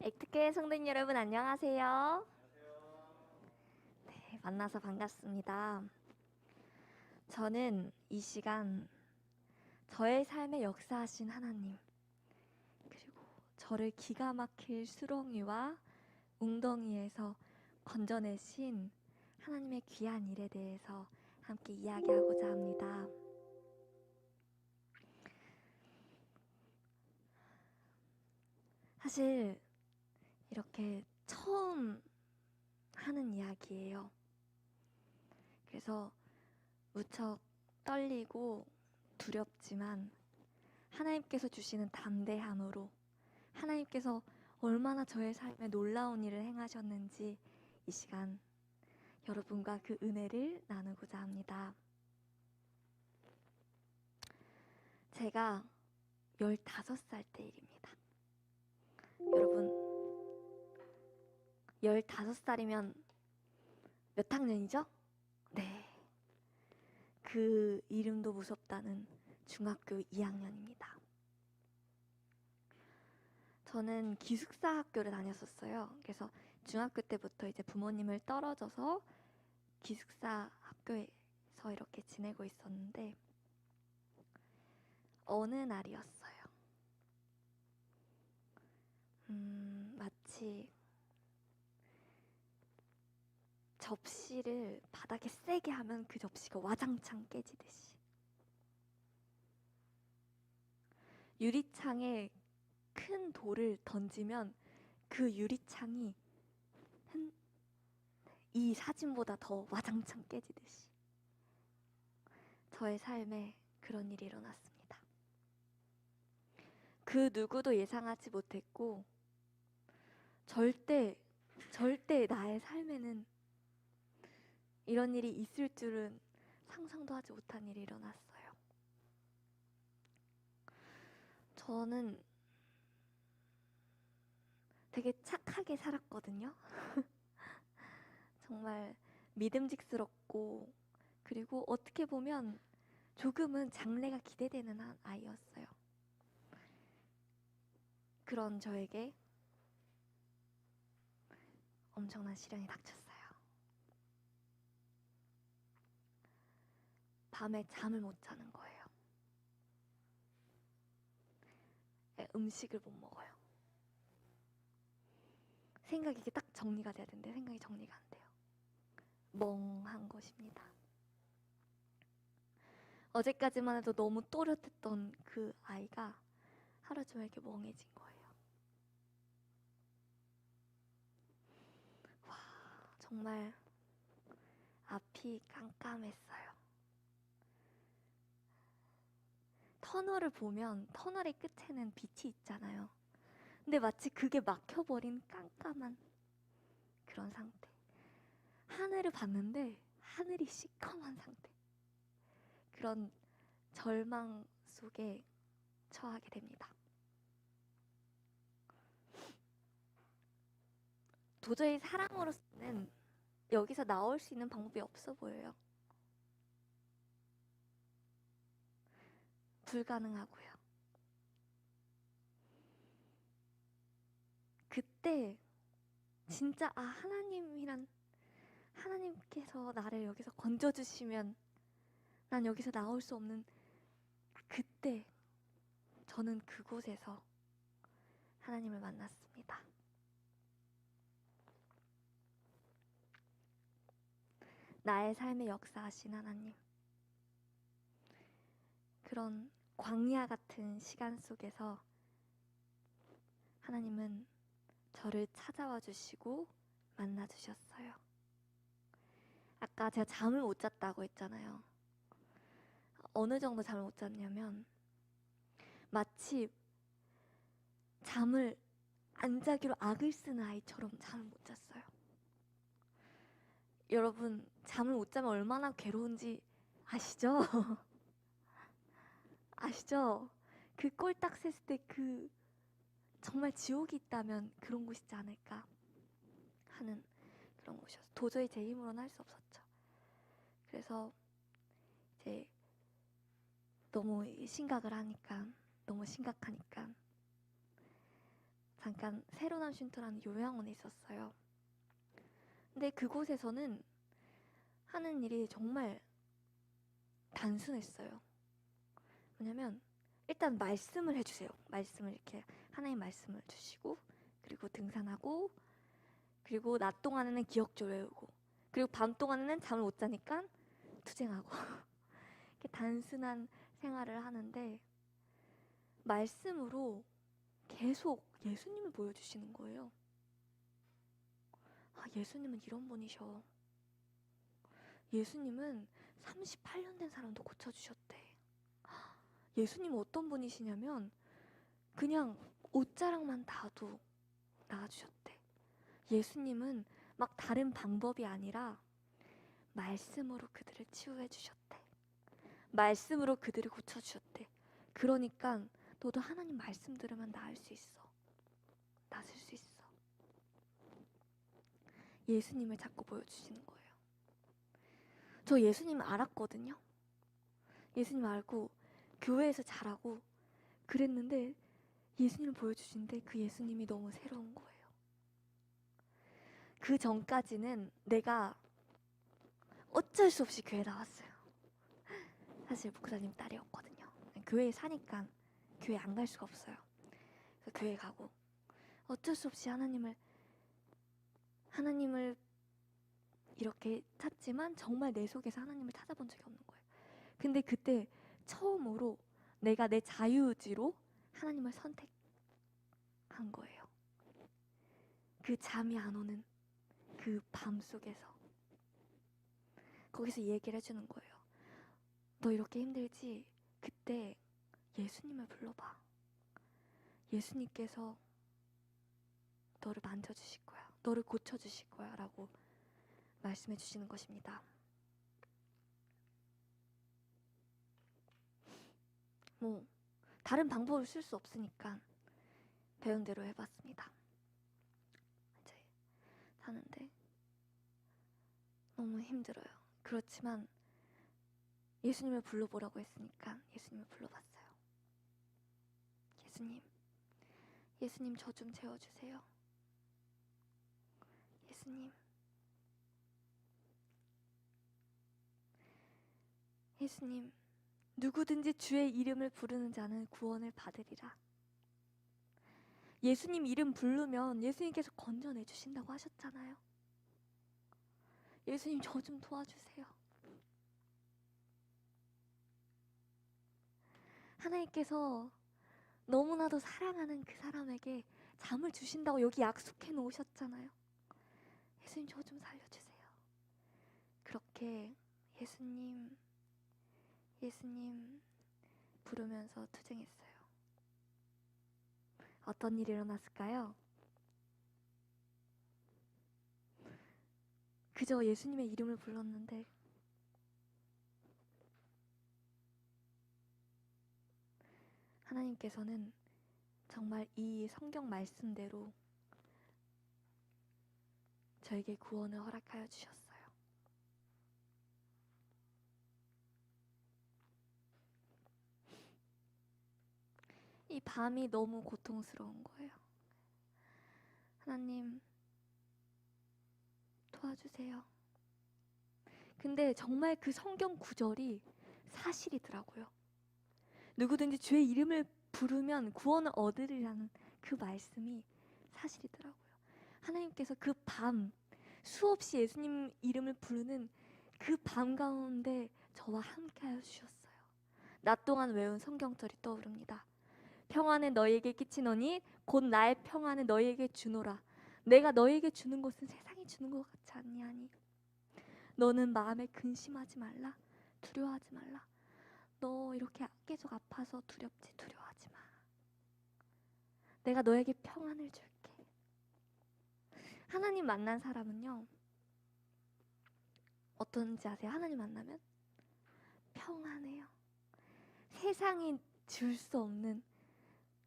액트케 성도님 여러분 안녕하세요. 네, 만나서 반갑습니다. 저는 이 시간 저의 삶에 역사하신 하나님, 그리고 저를 기가 막힐 수렁이와 웅덩이에서 건져내신 하나님의 귀한 일에 대해서 함께 이야기하고자 합니다. 사실 이렇게 처음 하는 이야기예요. 그래서 무척 떨리고 두렵지만 하나님께서 주시는 담대함으로 하나님께서 얼마나 저의 삶에 놀라운 일을 행하셨는지 이 시간 여러분과 그 은혜를 나누고자 합니다. 제가 15살 때 일입니다. 여러분 15살이면 몇 학년이죠? 네. 그 이름도 무섭다는 중학교 2학년입니다. 저는 기숙사 학교를 다녔었어요. 그래서 중학교 때부터 이제 부모님을 떨어져서 기숙사 학교에서 이렇게 지내고 있었는데 어느 날이었어요. 마치 접시를 바닥에 세게 하면 그 접시가 와장창 깨지듯이 유리창에 큰 돌을 던지면 그 유리창이 이 사진보다 더 와장창 깨지듯이 저의 삶에 그런 일이 일어났습니다. 그 누구도 예상하지 못했고 절대 나의 삶에는 이런 일이 있을 줄은 상상도 하지 못한 일이 일어났어요. 저는 되게 착하게 살았거든요. 정말 믿음직스럽고 그리고 어떻게 보면 조금은 장래가 기대되는 아이였어요. 그런 저에게 엄청난 시련이 닥쳤어요. 밤에 잠을 못 자는 거예요. 음식을 못 먹어요. 생각이 이게 딱 정리가 돼야 되는데 생각이 정리가 안 돼요. 멍한 것입니다. 어제까지만 해도 너무 또렷했던 그 아이가 하루 종일 이렇게 멍해진 거예요. 와, 정말 앞이 깜깜했어요. 터널을 보면 터널의 끝에는 빛이 있잖아요. 근데 마치 그게 막혀버린 깜깜한 그런 상태. 하늘을 봤는데 하늘이 시커먼 상태. 그런 절망 속에 처하게 됩니다. 도저히 사람으로서는 여기서 나올 수 있는 방법이 없어 보여요. 불가능하고요. 그때 진짜 하나님께서 나를 여기서 건져주시면 난 여기서 나올 수 없는 그때 저는 그곳에서 하나님을 만났습니다. 나의 삶의 역사하신 하나님. 그런 광야 같은 시간 속에서 하나님은 저를 찾아와 주시고 만나 주셨어요. 아까 제가 잠을 못 잤다고 했잖아요. 어느 정도 잠을 못 잤냐면 마치 잠을 안 자기로 악을 쓰는 아이처럼 잠을 못 잤어요. 여러분 잠을 못 자면 얼마나 괴로운지 아시죠? 아시죠? 그 꼴딱 샜을 때 그 정말 지옥이 있다면 그런 곳이지 않을까 하는 그런 곳이었어요. 도저히 제 힘으로는 할 수 없었죠. 그래서 이제 너무 심각하니까 잠깐 세로남 쉼터라는 요양원에 있었어요. 근데 그곳에서는 하는 일이 정말 단순했어요. 뭐냐면 일단 말씀을 해주세요. 말씀을 이렇게 하나님 말씀을 주시고, 그리고 등산하고, 그리고 낮 동안에는 기억조 외우고, 그리고 밤 동안에는 잠을 못 자니까 투쟁하고 이렇게 단순한 생활을 하는데 말씀으로 계속 예수님을 보여주시는 거예요. 아, 예수님은 이런 분이셔. 예수님은 38년 된 사람도 고쳐주셨대. 예수님은 어떤 분이시냐면 그냥 옷자락만 닿아도 나아주셨대. 예수님은 막 다른 방법이 아니라 말씀으로 그들을 치유해 주셨대. 말씀으로 그들을 고쳐주셨대. 그러니까 너도 하나님 말씀 들으면 나을 수 있어. 나설 수 있어. 예수님을 자꾸 보여주시는 거예요. 저 예수님 알았거든요. 예수님 알고 교회에서 자라고 그랬는데 예수님을 보여주시는데 그 예수님이 너무 새로운 거예요. 그 전까지는 내가 어쩔 수 없이 교회 나왔어요. 사실 목사님 딸이었거든요. 교회에 사니까 교회 안 갈 수가 없어요. 그래서 교회 가고 어쩔 수 없이 하나님을 이렇게 찾지만 정말 내 속에서 하나님을 찾아본 적이 없는 거예요. 근데 그때 처음으로 내가 내 자유의지로 하나님을 선택한 거예요. 그 잠이 안 오는 그 밤 속에서 거기서 얘기를 해주는 거예요. 너 이렇게 힘들지? 그때 예수님을 불러봐. 예수님께서 너를 만져주실 거야. 너를 고쳐주실 거야. 라고 말씀해 주시는 것입니다. 뭐 다른 방법을 쓸 수 없으니까 배운 대로 해봤습니다. 이제 사는데 너무 힘들어요. 그렇지만 예수님을 불러보라고 했으니까 예수님을 불러봤어요. 예수님 저 좀 재워주세요. 예수님 누구든지 주의 이름을 부르는 자는 구원을 받으리라. 예수님 이름 부르면 예수님께서 건져내 주신다고 하셨잖아요. 예수님 저 좀 도와주세요. 하나님께서 너무나도 사랑하는 그 사람에게 잠을 주신다고 여기 약속해 놓으셨잖아요. 예수님 저 좀 살려주세요. 그렇게 예수님 부르면서 투쟁했어요. 어떤 일이 일어났을까요? 그저 예수님의 이름을 불렀는데 하나님께서는 정말 이 성경 말씀대로 저에게 구원을 허락하여 주셨어요. 이 밤이 너무 고통스러운 거예요. 하나님 도와주세요. 근데 정말 그 성경 구절이 사실이더라고요. 누구든지 주의 이름을 부르면 구원을 얻으리라는 그 말씀이 사실이더라고요. 하나님께서 그 밤 수없이 예수님 이름을 부르는 그 밤 가운데 저와 함께하여 주셨어요. 낮 동안 외운 성경절이 떠오릅니다. 평안을 너희에게 끼치노니 곧 나의 평안을 너희에게 주노라. 내가 너희에게 주는 것은 세상이 주는 것 같지 아니하니 너는 마음에 근심하지 말라. 두려워하지 말라. 너 이렇게 계속 아파서 두렵지? 두려워하지 마. 내가 너에게 평안을 줄게. 하나님 만난 사람은요 어떤지 아세요? 하나님 만나면 평안해요. 세상이 줄 수 없는,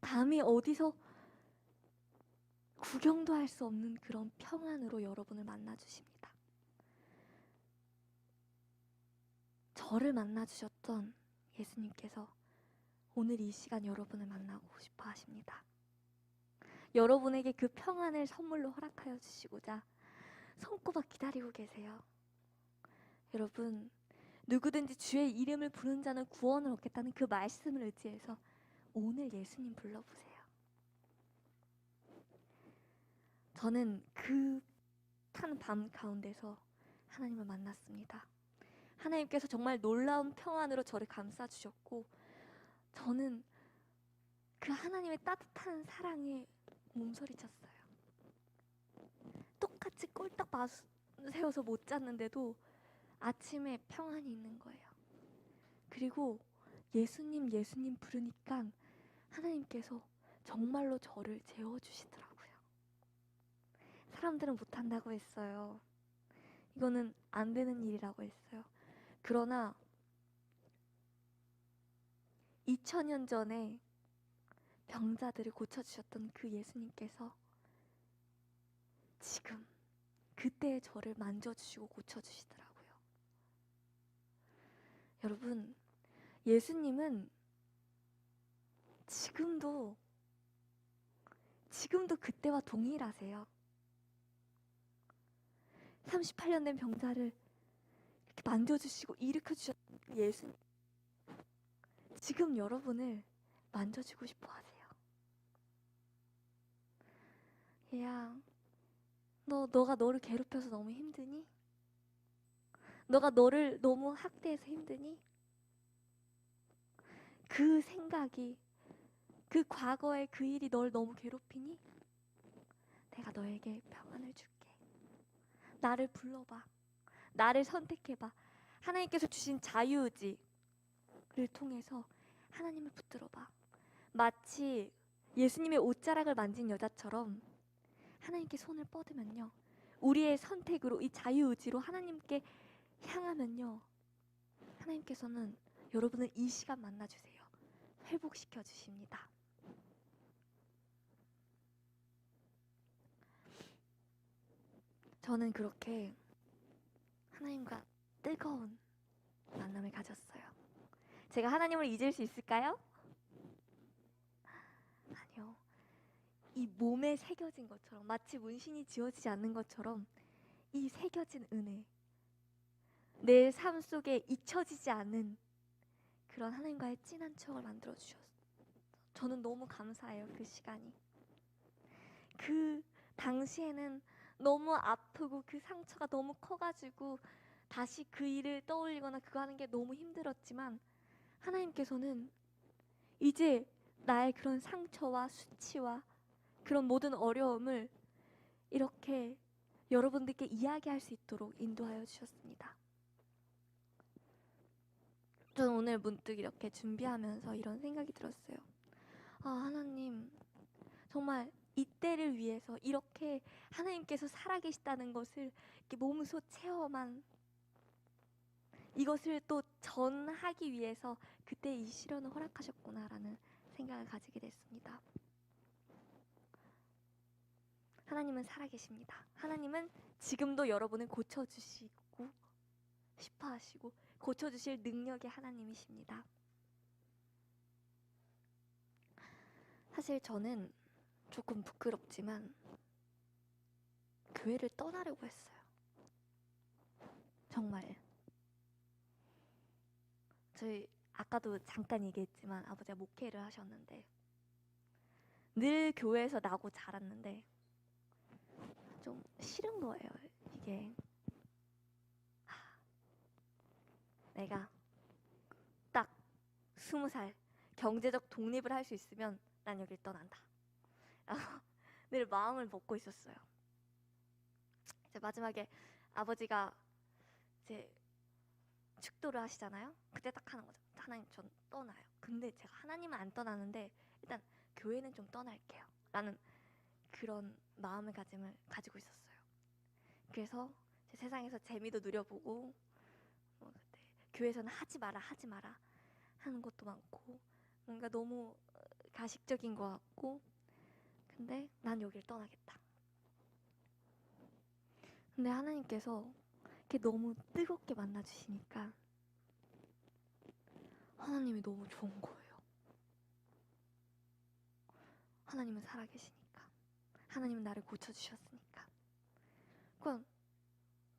감히 어디서 구경도 할 수 없는 그런 평안으로 여러분을 만나주십니다. 저를 만나주셨던 예수님께서 오늘 이 시간 여러분을 만나고 싶어 하십니다. 여러분에게 그 평안을 선물로 허락하여 주시고자 손꼽아 기다리고 계세요. 여러분, 누구든지 주의 이름을 부른 자는 구원을 얻겠다는 그 말씀을 의지해서 오늘 예수님 불러보세요. 저는 그 탄 밤 가운데서 하나님을 만났습니다. 하나님께서 정말 놀라운 평안으로 저를 감싸주셨고, 저는 그 하나님의 따뜻한 사랑에 몸서리쳤어요. 똑같이 꼴딱 세워서 못 잤는데도 아침에 평안이 있는 거예요. 그리고 예수님 부르니까 하나님께서 정말로 저를 재워주시더라고요. 사람들은 못한다고 했어요. 이거는 안 되는 일이라고 했어요. 그러나 2000년 전에 병자들을 고쳐주셨던 그 예수님께서 지금 그때의 저를 만져주시고 고쳐주시더라고요. 여러분, 예수님은 지금도 그때와 동일하세요. 38년 된 병자를 이렇게 만져주시고 일으켜주셨던 그 예수님, 지금 여러분을 만져주고 싶어 하세요. 얘야, 너가 너를 괴롭혀서 너무 힘드니? 너가 너를 너무 학대해서 힘드니? 그 생각이, 그 과거의 그 일이 널 너무 괴롭히니? 내가 너에게 평안을 줄게. 나를 불러봐. 나를 선택해봐. 하나님께서 주신 자유의지를 통해서 하나님을 붙들어봐. 마치 예수님의 옷자락을 만진 여자처럼 하나님께 손을 뻗으면요, 우리의 선택으로, 이 자유의지로 하나님께 향하면요, 하나님께서는 여러분을 이 시간 만나주세요. 회복시켜 주십니다. 저는 그렇게 하나님과 뜨거운 만남을 가졌어요. 제가 하나님을 잊을 수 있을까요? 아니요. 이 몸에 새겨진 것처럼, 마치 문신이 지워지지 않는 것처럼 이 새겨진 은혜, 내 삶 속에 잊혀지지 않는 그런 하나님과의 진한 추억을 만들어 주셨어요. 저는 너무 감사해요. 그 시간이. 그 당시에는 너무 아프고 그 상처가 너무 커가지고 다시 그 일을 떠올리거나 그거 하는 게 너무 힘들었지만, 하나님께서는 이제 나의 그런 상처와 수치와 그런 모든 어려움을 이렇게 여러분들께 이야기할 수 있도록 인도하여 주셨습니다. 저는 오늘 문득 이렇게 준비하면서 이런 생각이 들었어요. 하나님, 정말 이때를 위해서 이렇게 하나님께서 살아계시다는 것을 이렇게 몸소 체험한, 이것을 또 전하기 위해서 그때 이 시련을 허락하셨구나라는 생각을 가지게 됐습니다. 하나님은 살아계십니다. 하나님은 지금도 여러분을 고쳐주시고 싶어하시고 고쳐주실 능력의 하나님이십니다. 사실 저는 조금 부끄럽지만 교회를 떠나려고 했어요. 정말. 저희 아까도 잠깐 얘기했지만 아버지가 목회를 하셨는데 늘 교회에서 나고 자랐는데 좀 싫은 거예요. 이게 내가 딱 20살 경제적 독립을 할 수 있으면 난 여길 떠난다. 늘 마음을 먹고 있었어요. 이제 마지막에 아버지가 이제 축도를 하시잖아요. 그때 딱 하는 거죠. 하나님, 전 떠나요. 근데 제가 하나님은 안 떠나는데 일단 교회는 좀 떠날게요 라는 그런 마음가짐을 가지고 있었어요. 그래서 세상에서 재미도 누려보고 그때 교회에서는 하지 마라 하는 것도 많고 뭔가 너무 가식적인 것 같고, 근데 난 여길 떠나겠다. 근데 하나님께서 이렇게 너무 뜨겁게 만나주시니까 하나님이 너무 좋은 거예요. 하나님은 살아계시니까. 하나님은 나를 고쳐주셨으니까. 그러니까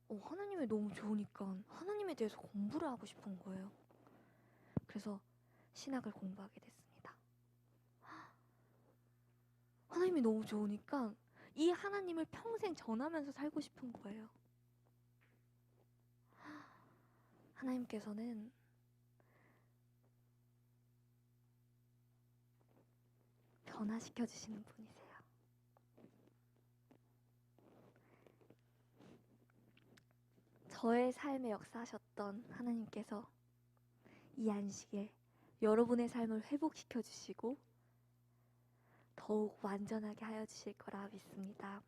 하나님이 너무 좋으니까 하나님에 대해서 공부를 하고 싶은 거예요. 그래서 신학을 공부하게 됐습니다. 하나님이 너무 좋으니까 이 하나님을 평생 전하면서 살고 싶은 거예요. 하나님께서는 변화시켜 주시는 분이세요. 저의 삶에 역사하셨던 하나님께서 이 안식에 여러분의 삶을 회복시켜 주시고 더욱 완전하게 하여 주실 거라 믿습니다.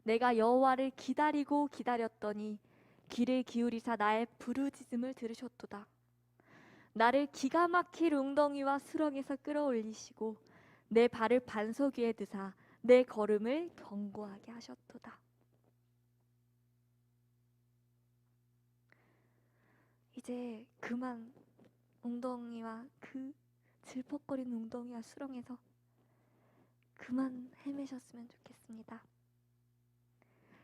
내가 여호와를 기다리고 기다렸더니 귀를 기울이사 나의 부르짖음을 들으셨도다. 나를 기가 막힐 웅덩이와 수렁에서 끌어올리시고 내 발을 반석 위에 드사 내 걸음을 견고하게 하셨도다. 이제 그만 웅덩이와 그 질퍽거리는 웅덩이와 수렁에서 그만 헤매셨으면 좋겠습니다.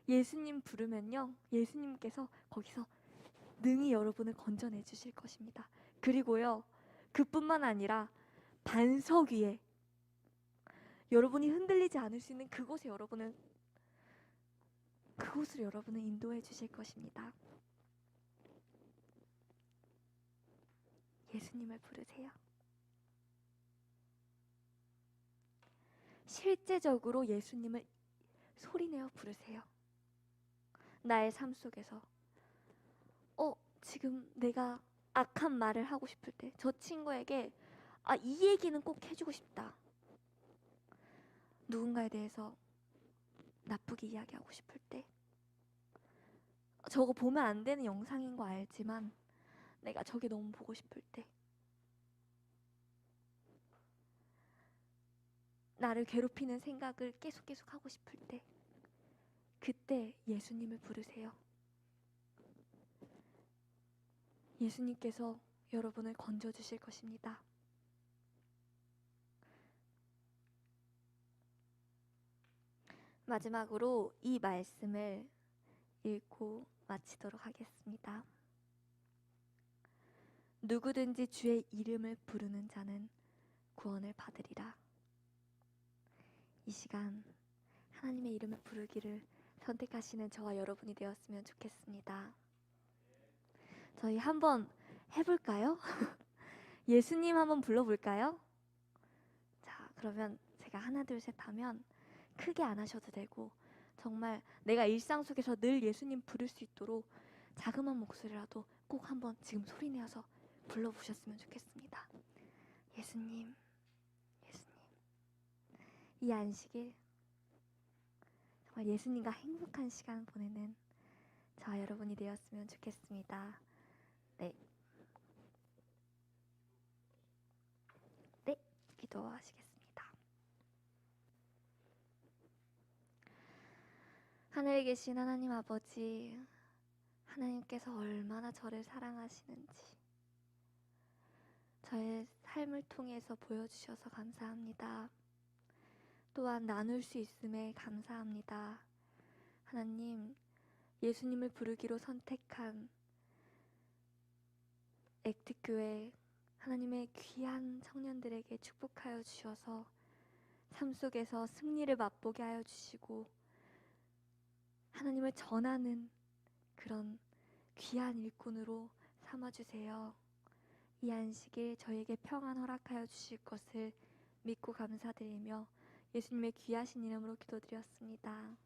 예수님 부르면요, 예수님께서 거기서 능히 여러분을 건져내 주실 것입니다. 그리고요, 그뿐만 아니라 반석 위에 여러분이 흔들리지 않을 수 있는 그곳으로 여러분을 인도해 주실 것입니다. 예수님을 부르세요. 실제적으로 예수님을 소리내어 부르세요. 나의 삶 속에서 지금 내가 악한 말을 하고 싶을 때, 저 친구에게 이 얘기는 꼭 해주고 싶다. 누군가에 대해서 나쁘게 이야기하고 싶을 때, 저거 보면 안 되는 영상인 거 알지만 내가 저게 너무 보고 싶을 때, 나를 괴롭히는 생각을 계속 하고 싶을 때, 그때 예수님을 부르세요. 예수님께서 여러분을 건져주실 것입니다. 마지막으로 이 말씀을 읽고 마치도록 하겠습니다. 누구든지 주의 이름을 부르는 자는 구원을 받으리라. 이 시간 하나님의 이름을 부르기를 선택하시는 저와 여러분이 되었으면 좋겠습니다. 저희 한번 해볼까요? 예수님 한번 불러볼까요? 자, 그러면 제가 하나 둘 셋 하면 크게 안 하셔도 되고 정말 내가 일상 속에서 늘 예수님 부를 수 있도록 자그마한 목소리라도 꼭 한번 지금 소리내어서 불러보셨으면 좋겠습니다. 예수님, 예수님. 이 안식일 정말 예수님과 행복한 시간 보내는 저와 여러분이 되었으면 좋겠습니다. 네, 기도하시겠습니다. 하늘에 계신 하나님 아버지, 하나님께서 얼마나 저를 사랑하시는지 저의 삶을 통해서 보여주셔서 감사합니다. 또한 나눌 수 있음에 감사합니다. 하나님, 예수님을 부르기로 선택한 액트교회 하나님의 귀한 청년들에게 축복하여 주셔서 삶 속에서 승리를 맛보게 하여 주시고 하나님을 전하는 그런 귀한 일꾼으로 삼아주세요. 이 안식일 저에게 평안 허락하여 주실 것을 믿고 감사드리며 예수님의 귀하신 이름으로 기도드렸습니다.